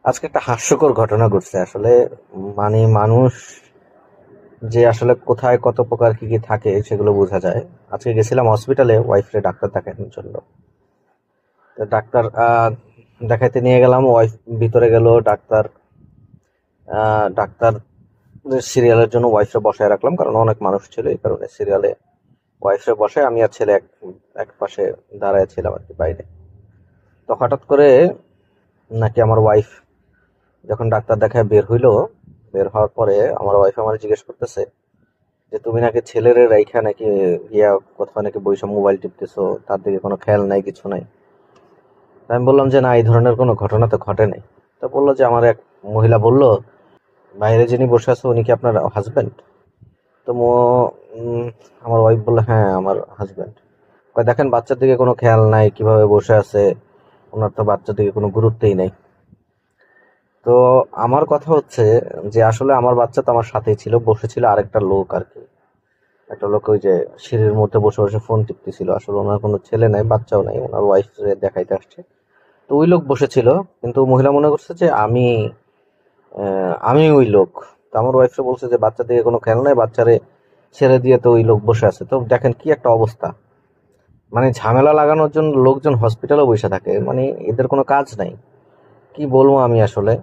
আজকে একটা হাস্যকর ঘটনা ঘটছে আসলে। মানে মানুষ যে আসলে কোথায় কত প্রকার কি কি থাকে সেগুলো বোঝা যায়। আজকে গেছিলাম হসপিটালে ওয়াইফরে ডাক্তার দেখানোর জন্য। তো ডাক্তার দেখাইতে নিয়ে গেলাম, ওয়াইফ ভিতরে গেল। ডাক্তার সিরিয়ালের জন্য ওয়াইফরে বসায় রাখলাম, কারণ অনেক মানুষ ছিল, এই কারণে সিরিয়ালে ওয়াইফরে বসায় আমি আর ছেলে এক এক পাশে দাঁড়ায় ছিলাম আর কি, বাইরে। তো হঠাৎ করে নাকি আমার ওয়াইফ যখন ডাক্তার দেখায় বের হইলো, বের হওয়ার পরে আমার ওয়াইফ আমার জিজ্ঞেস করতেছে যে তুমি নাকি ছেলের রাইখা নাকি গিয়া কোথাও নাকি বইসা মোবাইল টিপতেছো, তার দিকে কোনো খেয়াল নাই, কিছু নাই। তা আমি বললাম যে না, এই ধরনের কোনো ঘটনা তো ঘটে নাই। তো বললো যে আমার এক মহিলা বলল, বাইরে যিনি বসে আছে উনি কি আপনার হাজবেন্ড? তো আমার ওয়াইফ বললো হ্যাঁ, আমার হাজবেন্ড। দেখেন বাচ্চার দিকে কোনো খেয়াল নাই, কিভাবে বসে আছে, ওনার তো বাচ্চার দিকে কোনো গুরুত্বই নাই। তো আমার কথা হচ্ছে যে আসলে আমার বাচ্চা তো আমার সাথেই ছিল, বসেছিল আরেকটা লোক আর কি। একটা লোক ওই যে সিঁড়ির মধ্যে বসে বসে ফোন টিপতেছিল। আসলে ওনার কোনো ছেলে নাই, বাচ্চাও নাই, ওনার ওয়াইফ দেখাইতে আসছে। তো ওই লোক বসেছিল, কিন্তু মহিলা মনে করছে যে আমি ওই লোক। তো আমার ওয়াইফকে বলছে যে বাচ্চা দিকে কোনো খেয়াল নাই, বাচ্চারে ছেড়ে দিয়ে তো ওই লোক বসে আছে। তো দেখেন কি একটা অবস্থা। মানে ঝামেলা লাগানোর জন্য লোকজন হসপিটালে বসে থাকে, মানে এদের কোনো কাজ নাই। কি বলবো আমি আসলে,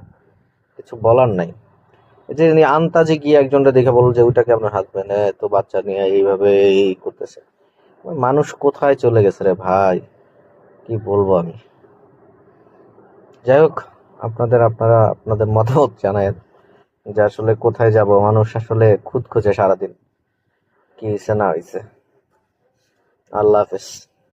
কিছু বলার নাই। এই যে আন্তাজে গিয়ে একজনটা দেখে বলল যে ওইটাকে আপনার হাজবেন্ড, তো বাচ্চা নিয়ে এইভাবে এই করতেছে। মানুষ কোথায় চলে গেছে রে ভাই, কি বলবো আমি। যাই হোক, আপনারা আপনাদের মতামত জানায়েন যে আসলে কোথায় যাব। মানুষ আসলে খুঁত খুঁজে সারাদিন, কি হয়েছে না হয়েছে। আল্লাহ হাফেজ।